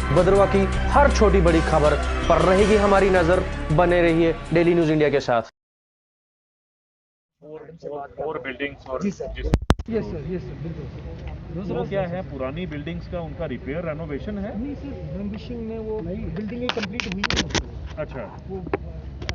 भद्रवाह की हर छोटी बड़ी खबर पर रहेगी हमारी नजर। बने रहिए डेली न्यूज इंडिया के साथ। और बिल्डिंग्स और जी सर। जिस यस सर बिल्कुल वो क्या है, पुरानी बिल्डिंग्स का उनका रिपेयर रेनोवेशन है। नहीं सर, रेनोवेशन में वो बिल्डिंगें कंप्लीट हुई है। अच्छा, वो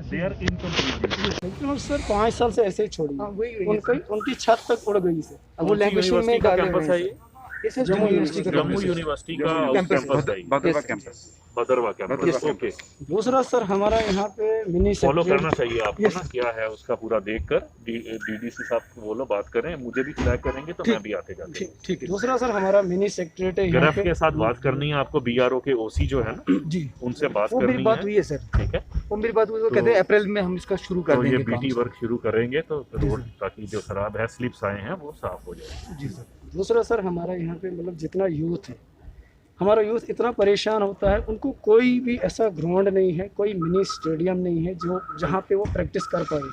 दे आर इनकम्प्लीट। लेकिन सर 5 साल से ऐसे ही छोड़ी उनकी छत तक उड़ गई सर। अब वो यूनिवर्सिटी में का डाले कैंपस हुए है हैं ये? ये सर जम्मू यूनिवर्सिटी का जम्मू यूनिवर्सिटी का कैंपस है ये? Bhaderwah campus. Bhaderwah campus. Okay, दूसरा सर हमारा यहाँ पे मिनी फॉलो सेक्रेटरी करना चाहिए आपको ना, क्या है उसका पूरा देखकर डीडीसी साहब को बोलो बात करें, मुझे भी फ्लैग करेंगे तो मैं भी आते जाते। ठीक है। दूसरा सर हमारा मिनी सेक्रेटरीट है यहाँ ग्रेफ पे। के साथ बात करनी है आपको, बीआरओ के ओसी जो है ना, जी उनसे बात वो मेरी करनी बात हुई है सर। ठीक है, वो मेरी बात हुई, वो तो- कहते हैं अप्रैल में हम इसका शुरू कर तो ये देंगे बीटी काम। वर्क शुरू करेंगे तो रोड, ताकि जो खराब है स्लिप्स आए हैं वो साफ हो जाए। जी सर। दूसरा सर हमारा यहाँ पे मतलब जितना यूथ है, हमारा यूथ इतना परेशान होता है, उनको कोई भी ऐसा ग्राउंड नहीं है, कोई मिनी स्टेडियम नहीं है जो जहाँ पे वो प्रैक्टिस कर पाए,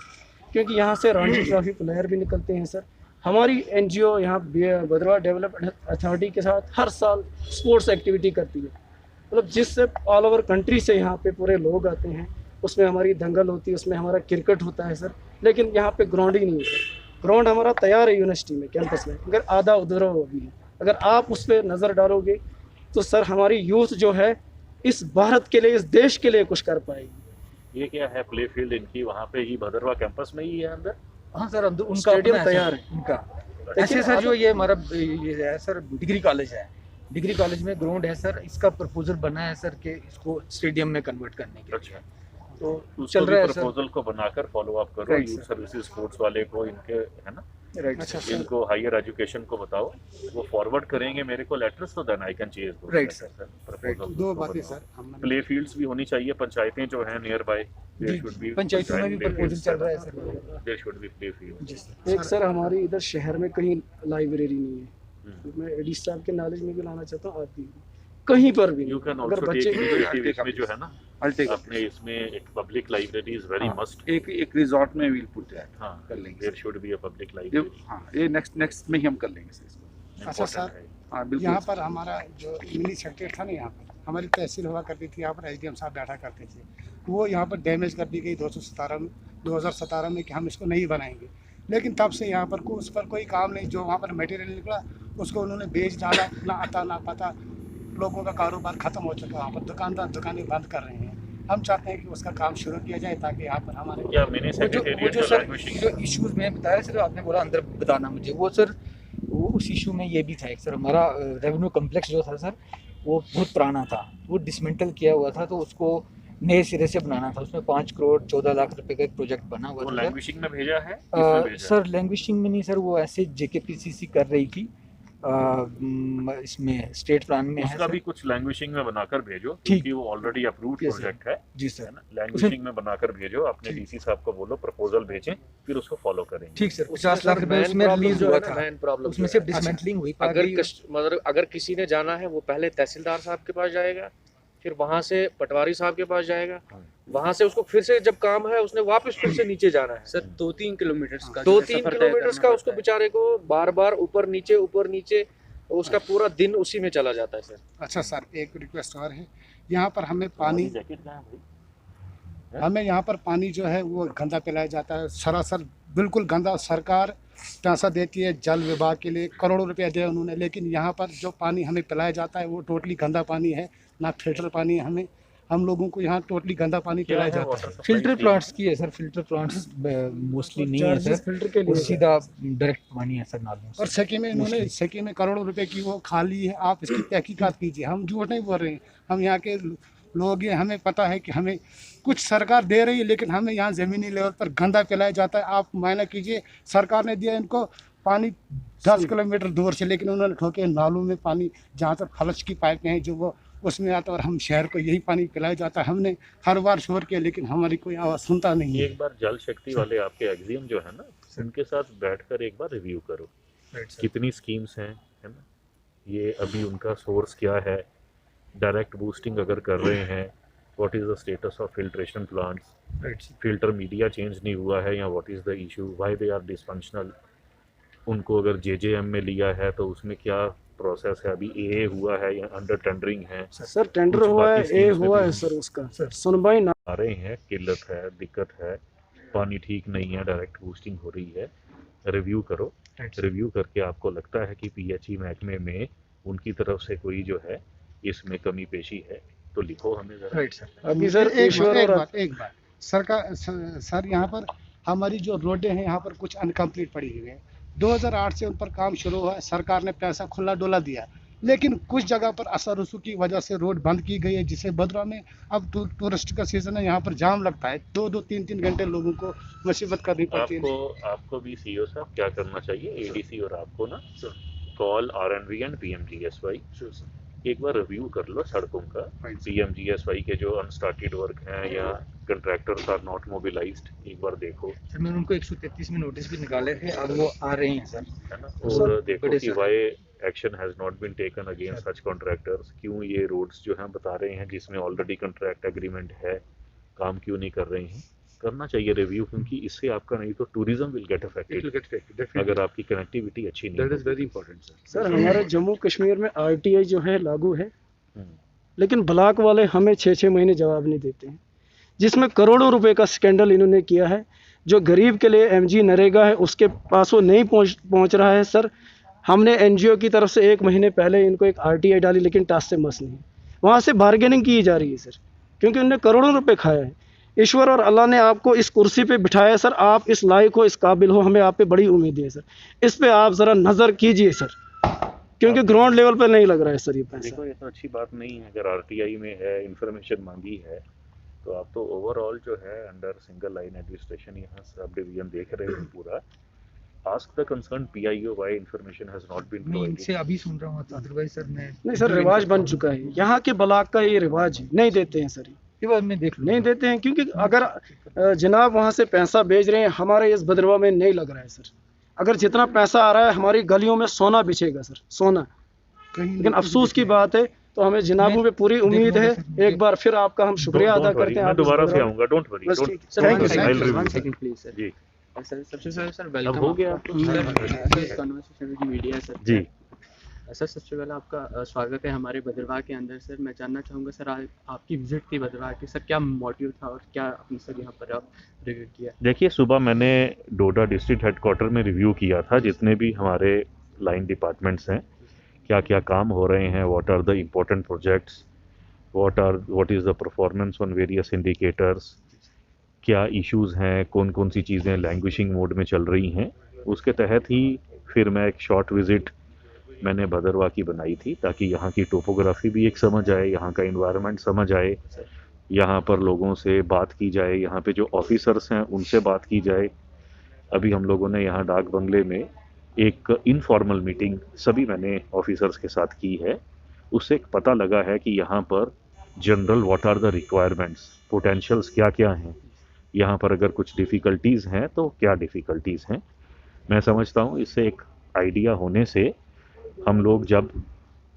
क्योंकि यहाँ से रणजी ट्रॉफी प्लेयर भी निकलते हैं सर। हमारी एनजीओ यहाँ भद्रवाह डेवलपमेंट अथॉरिटी के साथ हर साल स्पोर्ट्स एक्टिविटी करती है, मतलब जिससे ऑल ओवर कंट्री से यहाँ पे पूरे लोग आते हैं। उसमें हमारी दंगल होती है, उसमें हमारा क्रिकेट होता है सर, लेकिन यहाँ पे ग्राउंड ही नहीं है सर। ग्राउंड हमारा तैयार है यूनिवर्सिटी में, कैंपस में, अगर आधा अधूरा हो भी है। अगर आप उस पर नज़र डालोगे तो सर हमारी यूथ जो है इस भारत के लिए, इस देश के लिए कुछ कर पाएगी। ये क्या है, प्ले फील्ड इनकी वहाँ पे ही भद्रवाह कैंपस में ही है अंदर? हाँ सर, अंदर उनका स्टेडियम अपना तैयार है उनका। ऐसे सर जो ये हमारा ये है सर, डिग्री कॉलेज है, डिग्री कॉलेज में ग्राउंड है सर, इसका प्रपोजल बना है सर कि इसको स्टेडियम में कन्वर्ट करने के लिए। अच्छा, तो चल रहा है सर। प्रपोजल को बनाकर फॉलो अप करो, right youth sir. Services sports वाले को, इनके है ना, राइट अच्छा सर। इनको हायर एजुकेशन को बताओ, वो फॉरवर्ड करेंगे मेरे को लेटर्स, तो देन आई कैन चेंज दो। Right, sir. प्रपोजल दो बातें सर, प्ले फील्ड्स भी होनी चाहिए, पंचायतें जो हैं near by, there should be पंचायतों में भी प्रपोजल चल रहा है sir. There should be play field. जी सर। एक सर हमारी इधर शहर में कहीं लाइब्रेरी नहीं है, तो मैं एडी साहब के नॉलेज में भी लाना चाहता हूँ, आप भी कहीं पर भी यू कैन नहीं। अगर आल्सो बच्चे टेक इनिशिएटिव इसमें जो है ना, अल्टेक अपने इसमें एक public library is very must. एक रिजॉर्ट में विल पुट दैट। हाँ, कर लेंगे there should be a public ये लाइब्रेरी। हाँ, ये नेक्स्ट में ही हम कर लेंगे सर इसको। अच्छा सर, हाँ बिल्कुल। यहाँ पर हमारा जो मिनी सेक्रेटरी था ना, यहाँ पर हमारी तहसील हुआ करती थी, यहाँ पर एसडीएम साहब बैठा करते थे, वो यहाँ पर डैमेज कर दी गई 2017 में कि हम इसको नहीं बनाएंगे। लेकिन तब से यहाँ पर उस पर कोई काम नहीं, जो वहाँ पर मटेरियल निकला उसको उन्होंने बेच डाला, ना आता ना पता, लोगों का कारोबार खत्म हो चुका। वहाँ पर दुकानदार दुकानें बंद कर रहे हैं। हम चाहते हैं कि उसका काम शुरू किया जाए, ताकि यहाँ पर हमारे क्या मिनी वो सेक्रेटेरिएट जो का सर लैंग्वेजिंग जो इश्यूज में बताया सर, आपने बोला अंदर बताना मुझे, वो सर वो उस इशू में ये भी था एक सर, हमारा रेवेन्यू कम्प्लेक्स जो था सर, वो बहुत पुराना था, वो डिसमेंटल किया हुआ था, तो उसको नए सिरे से बनाना था। उसमें 5 करोड़ 14 लाख रुपए का एक प्रोजेक्ट बना हुआ वो था सर। लैंग्वेजिंग में भेजा है, किसमें भेजा है? सर लैंग्वेजिंग में नहीं सर, वो ऐसे जेकेपीसीसी कर रही थी, इसमें स्टेट प्लान में है उसका सर। भी कुछ लैंग्वेजिंग में बनाकर भेजो, ठीक। क्योंकि वो already approved Yes, sir. Project है जी सर। ना। लैंग्वेजिंग में बनाकर भेजो, अपने डीसी साहब को बोलो प्रपोजल भेजें, फिर उसको फॉलो करेंगे। ठीक सर। 50 लाख रुपए उसमें रिलीज हुआ था, प्रॉब्लम उसमें से डिसमेंटलिंग हुई। मतलब अगर किसी ने जाना है वो पहले तहसीलदार साहब के पास जाएगा, फिर वहां से पटवारी साहब के पास जाएगा, वहां से उसको फिर से जब काम है उसने वापस फिर से नीचे जाना है सर 2-3 किलोमीटर का 2-3 किलोमीटर का उसको बेचारे को बार बार ऊपर नीचे उसका पूरा दिन उसी में चला जाता है सर। अच्छा सर, एक रिक्वेस्ट और है, यहाँ पर हमें पानी, जैकेट कहाँ है भाई? हमें यहाँ पर पानी जो है वो गंदा पिलाया जाता है, सरासर बिल्कुल गंदा। सरकार पैसा देती है जल विभाग के लिए, करोड़ों रुपए दिए उन्होंने, लेकिन यहाँ पर जो पानी हमें पिलाया जाता है वो टोटली गंदा पानी है, ना फिल्टर पानी है। हम लोगों को यहाँ टोटली गंदा पानी क्या पिलाया है जाता वाटर है। सप्लाई फिल्टर की? प्लांट्स की है सर, फिल्टर प्लांट्स मोस्टली नहीं है चार्जेस सर, फिल्टर के वो लिए सीधा डायरेक्ट पानी है सर नालों से। और सेकी में करोड़ों रुपए की वो खाली है। आप इसकी तहकीकात कीजिए, हम झूठ नहीं बोल रहे हैं, हम यहाँ के लोग हैं, हमें पता है कि हमें कुछ सरकार दे रही है, लेकिन हमें यहाँ ज़मीनी लेवल पर गंदा पिलाया जाता है। आप मायना कीजिए, सरकार ने दिया इनको पानी 10 किलोमीटर दूर से, लेकिन उन्होंने ठोके नालों में पानी, जहाँ तक फ्लश की पाइपें हैं जो वो उसमें आता है, और हम शहर को यही पानी पिलाया जाता है। हमने हर बार शोर किया, लेकिन हमारी कोई आवाज़ सुनता नहीं है। एक बार जल शक्ति वाले आपके एग्जीम जो है ना, उनके साथ बैठकर एक बार रिव्यू करो, कितनी स्कीम्स हैं, है ना, ये अभी उनका सोर्स क्या है, डायरेक्ट बूस्टिंग अगर कर रहे हैं, what is the status of filtration plants, filter media change नहीं हुआ है, या what is the issue, why they are dysfunctional. उनको अगर जेजेएम में लिया है तो उसमें क्या प्रोसेस है? अभी ए हुआ है या अंडर टेंडरिंग है? सर टेंडर कुछ हुआ है, बाकी ए schemes में हुआ भी है सर, उसका सुनवाई ना आ रहे हैं, किल्लत है, दिक्कत है, पानी ठीक नहीं है, डायरेक्ट बूस्टिंग हो रही है, रिव्यू करो। रिव्यू करके आपको लगता है कि पीएचई महकमे में उनकी तरफ से कोई जो है इसमें कमी पेशी है तो लिखो हमें जरा। Right sir. अभी सर एक बात सरकार सर यहाँ पर हमारी जो रोडें हैं यहाँ पर कुछ अनकम्प्लीट पड़ी हुई हैं। 2008 से उन पर काम शुरू हुआ है, सरकार ने पैसा खुला डोला दिया, लेकिन कुछ जगह पर असर रसूख की वजह से रोड बंद की गई है, जिससे भद्रवाह में अब टूरिस्ट का सीजन है, यहाँ पर जाम लगता है, 2-2 3-3 घंटे लोगों को मुसीबत करनी पड़ती है। आपको भी सीईओ साहब क्या करना चाहिए, एडीसी और आपको ना, कॉल आरएनवी एंड पीएमजीएसवाई, एक बार रिव्यू कर लो सड़कों का। पीएमजीएसवाई के जो अनस्टार्टेड वर्क हैं या कंट्रैक्टर्स आर नॉट मोबिलाइज्ड, एक बार देखो। सर मैंने उनको 133 में नोटिस भी निकाले थे, अब वो आ रहे हैं सर, है ना, और देखो कि why action has not been taken against such contractors. क्यों ये रोड्स जो हैं बता रहे हैं जिसमें ऑलरेडी कॉन्ट्रैक्ट एग्रीमेंट है, काम क्यों नहीं कर रहे हैं? करना चाहिए रिव्यू, क्योंकि इससे आपका नहीं तो टूरिज्म विल गेट अफेक्टेड अगर आपकी कनेक्टिविटी अच्छी नहीं। That is very important sir. हमारे जम्मू कश्मीर में आरटीआई जो है लागू है, लेकिन ब्लॉक वाले हमें 6-6 महीने जवाब नहीं देते हैं, जिसमें करोड़ों रुपए का स्कैंडल इन्होंने किया है। जो गरीब के लिए एमजी नरेगा है उसके पास वो नहीं पहुंच रहा है सर। हमने एनजीओ की तरफ से 1 महीने पहले इनको एक आरटीआई डाली, लेकिन टास से मस नहीं, वहाँ से बार्गेनिंग की जा रही है सर, क्योंकि उन्होंने करोड़ों रुपए खाया है। ईश्वर और अल्लाह ने आपको इस कुर्सी पे बिठाया सर, आप इस लायक हो, इस काबिल हो, हमें आप पे बड़ी उम्मीद है सर। इस पे आप ज़रा नज़र कीजिए सर, क्योंकि ग्राउंड लेवल पे नहीं लग रहा है सर ये पैसा। देखो ये तो अच्छी बात नहीं है, अगर आरटीआई में है, इंफॉर्मेशन मांगी है, तो आप तो ओवरऑल जो है अंडर सिंगल लाइन एडमिनिस्ट्रेशन यहाँ सब डिवीजन देख रहे हैं पूरा। Ask the concern PIO why information has not been मैं प्रोवाइडेड। इनसे अभी सुन रहा हूँ, अदरवाइज सर मैं नहीं सर, रिवाज बन चुका है यहाँ के ब्लॉक का, ये रिवाज है, नहीं देते हैं सर, ये बात मैं देख नहीं देते हैं, क्योंकि अगर जनाब वहाँ से पैसा भेज रहे हैं, हमारे इस भद्रवाह में नहीं लग रहा है सर। अगर जितना पैसा आ रहा है हमारी गलियों में सोना बिछेगा सर, सोना। लेकिन अफसोस की बात है, तो हमें जनाबों पे पूरी उम्मीद है। एक बार फिर आपका हम शुक्रिया अदा करते हैं। मैं दोबारा से आऊंगा, डोंट वरी। जी सर सबसे पहले सर अब वेलकम हो गया आपको कन्वर्सेशन विद मीडिया सर। जी सर सबसे पहले आपका स्वागत है हमारे भद्रवाह के अंदर। सर मैं जानना चाहूँगा सर, आज आपकी विजिट थी भद्रवाह की, सर क्या मोटिव था और क्या आपने सर यहाँ पर आप रिव्यू किया? देखिए, सुबह मैंने डोडा डिस्ट्रिक्ट हेडक्वार्टर में रिव्यू किया था, जितने भी हमारे लाइन डिपार्टमेंट्स हैं, क्या क्या काम हो रहे हैं, what are the important projects, what is the performance on various indicators, क्या इश्यूज़ हैं, कौन कौन सी चीज़ें लैंग्वेजिंग मोड में चल रही हैं। उसके तहत ही फिर मैं एक शॉर्ट विज़िट मैंने भद्रवाह की बनाई थी, ताकि यहाँ की टोपोग्राफी भी एक समझ आए, यहाँ का इन्वायरमेंट समझ आए, यहाँ पर लोगों से बात की जाए, यहाँ पे जो ऑफिसर्स हैं उनसे बात की जाए। अभी हम लोगों ने यहाँ डाक बंगले में एक इनफॉर्मल मीटिंग सभी मैंने ऑफिसर्स के साथ की है। उससे एक पता लगा है कि यहाँ पर general what are the requirements, potentials क्या क्या हैं, यहाँ पर अगर कुछ डिफ़िकल्टीज़ हैं तो क्या डिफ़िकल्टीज़ हैं। मैं समझता हूँ इससे एक आइडिया होने से हम लोग जब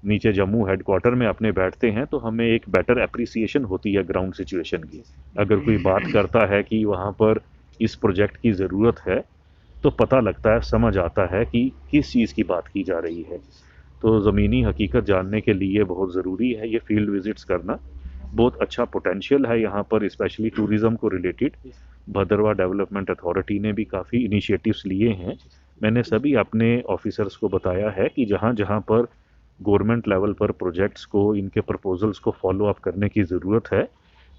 नीचे जम्मू हेडक्वार्टर में अपने बैठते हैं तो हमें एक बेटर एप्रिसिएशन होती है ग्राउंड सिचुएशन की। अगर कोई बात करता है कि वहाँ पर इस प्रोजेक्ट की ज़रूरत है, तो पता लगता है, समझ आता है कि किस चीज़ की बात की जा रही है। तो ज़मीनी हकीकत जानने के लिए बहुत ज़रूरी है ये फील्ड विज़िट्स करना। बहुत अच्छा पोटेंशियल है यहाँ पर, स्पेशली टूरिज़्म को रिलेटेड। भद्रवाह डेवलपमेंट अथॉरिटी ने भी काफ़ी इनिशिएटिव्स लिए हैं। मैंने सभी अपने ऑफिसर्स को बताया है कि जहाँ जहाँ पर गवर्नमेंट लेवल पर प्रोजेक्ट्स को, इनके प्रपोजल्स को फॉलो अप करने की ज़रूरत है,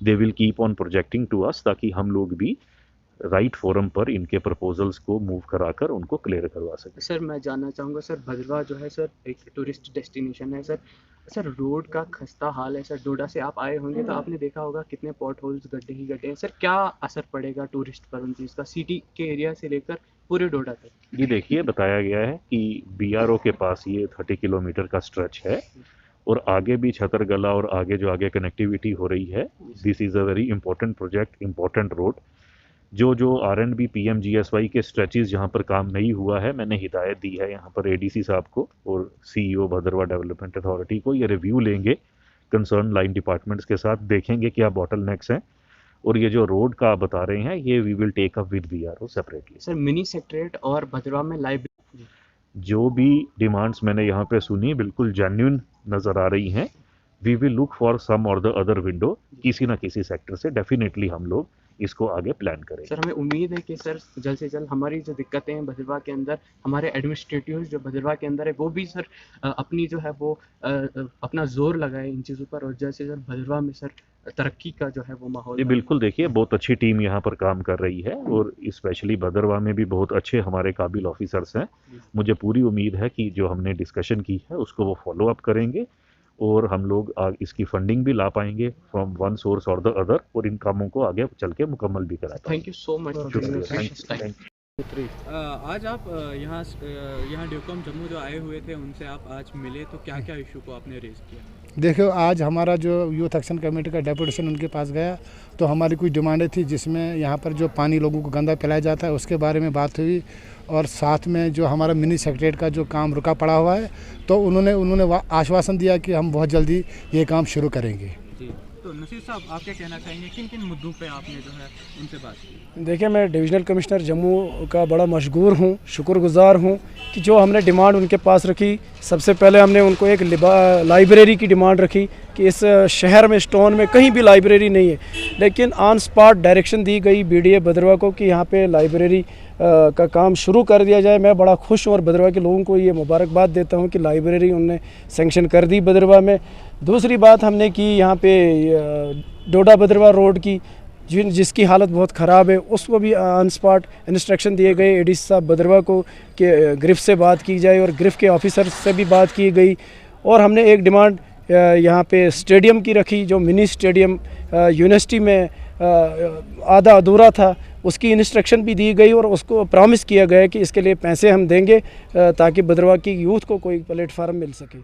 they will keep on projecting to us, ताकि हम लोग भी राइट फोरम पर इनके प्रपोजल्स को मूव कराकर उनको क्लियर करवा सकें। सर मैं जानना चाहूँगा सर, भद्रवाह जो है सर एक टूरिस्ट डेस्टिनेशन है सर रोड का खस्ता हाल है सर। डोडा से आप आए होंगे तो आपने देखा होगा कितने पॉट होल्स, गड्ढे ही गड्ढे हैं सर। क्या असर पड़ेगा टूरिस्ट पर उन चीज़ का, सिटी के एरिया से लेकर पूरे डोडा तक? जी देखिए, बताया गया है कि बीआरओ के पास ये 30 किलोमीटर का स्ट्रेच है, और आगे भी छतरगला और आगे जो आगे कनेक्टिविटी हो रही है, this is a very important project, important road. जो आरएनबी पीएमजीएसवाई के स्ट्रेचेस जहाँ पर काम नहीं हुआ है, मैंने हिदायत दी है यहाँ पर एडीसी साहब को और सीईओ भद्रवाह डेवलपमेंट अथॉरिटी को। ये रिव्यू लेंगे कंसर्न लाइन डिपार्टमेंट्स के साथ, देखेंगे क्या बॉटलनेक्स हैं, और ये जो रोड का आप बता रहे हैं ये we will take up with BRO separately. Sir mini secretariat और भद्रवाह में लाइब्रेरी जो भी डिमांड्स मैंने यहाँ पे सुनी बिल्कुल जेन्युइन नज़र आ रही हैं। We will look for some और द अदर विंडो, किसी ना किसी सेक्टर से डेफिनेटली हम लोग इसको आगे प्लान करेंगे। सर हमें उम्मीद है कि सर जल्द से जल्द हमारी जो दिक्कतें हैं भद्रवाह के अंदर, हमारे एडमिनिस्ट्रेटिव जो भद्रवाह के अंदर है वो भी सर अपनी जो है वो अपना जोर लगाए इन चीज़ों पर, और जल्द से जल्द भद्रवाह में सर तरक्की का जो है वो माहौल ये बिल्कुल देखिए बहुत अच्छी टीम यहाँ पर काम कर रही है और स्पेशली भद्रवाह में भी बहुत अच्छे हमारे काबिल ऑफिसर्स हैं। मुझे पूरी उम्मीद है कि जो हमने डिस्कशन की है उसको वो फॉलो अप करेंगे और हम लोग इसकी फंडिंग भी ला पाएंगे फ्रॉम वन सोर्स और द अदर, और इन कामों को आगे चल के मुकम्मल भी करा पाएंगे। Thank you so much. आज आप यहाँ ड्यूकॉम जम्मू जो आए हुए थे उनसे आप आज मिले, तो क्या क्या इशू को आपने रेज किया? देखो, आज हमारा जो यूथ एक्शन कमेटी का डेपुटेशन उनके पास गया तो हमारी कुछ डिमांडें थी, जिसमें यहाँ पर जो पानी लोगों को गंदा पिलाया जाता है उसके बारे में बात हुई, और साथ में जो हमारा मिनी सेक्रेटरीट का जो काम रुका पड़ा हुआ है तो उन्होंने आश्वासन दिया कि हम बहुत जल्दी ये काम शुरू करेंगे। जी, तो नसीर साहब आप क्या कहना चाहेंगे, किन किन मुद्दों पे आपने जो है उनसे बात की? देखिए, मैं डिविज़नल कमिश्नर जम्मू का बड़ा मशगूर हूँ, शुक्रगुजार हूँ कि जो हमने डिमांड उनके पास रखी। सबसे पहले हमने उनको एक लाइब्रेरी की डिमांड रखी कि इस शहर में स्टोन में कहीं भी लाइब्रेरी नहीं है, लेकिन ऑन स्पॉट डायरेक्शन दी गई BDA भद्रवाह को कि यहाँ पे लाइब्रेरी का काम शुरू कर दिया जाए। मैं बड़ा खुश हूँ और भद्रवाह के लोगों को ये मुबारकबाद देता हूँ कि लाइब्रेरी उन्होंने सेंक्शन कर दी भद्रवाह में। दूसरी बात हमने की यहाँ पे डोडा भद्रवाह रोड की, जिसकी हालत बहुत ख़राब है, उसको भी ऑन स्पॉट इंस्ट्रक्शन दिए गए ADC साहब भद्रवाह को कि ग्रिफ से बात की जाए और ग्रिफ के ऑफिसर से भी बात की गई। और हमने एक डिमांड यहाँ पे स्टेडियम की रखी, जो मिनी स्टेडियम यूनिवर्सिटी में आधा अधूरा था, उसकी इंस्ट्रक्शन भी दी गई और उसको प्रॉमिस किया गया कि इसके लिए पैसे हम देंगे ताकि भद्रवाह की यूथ को कोई प्लेटफार्म मिल सके।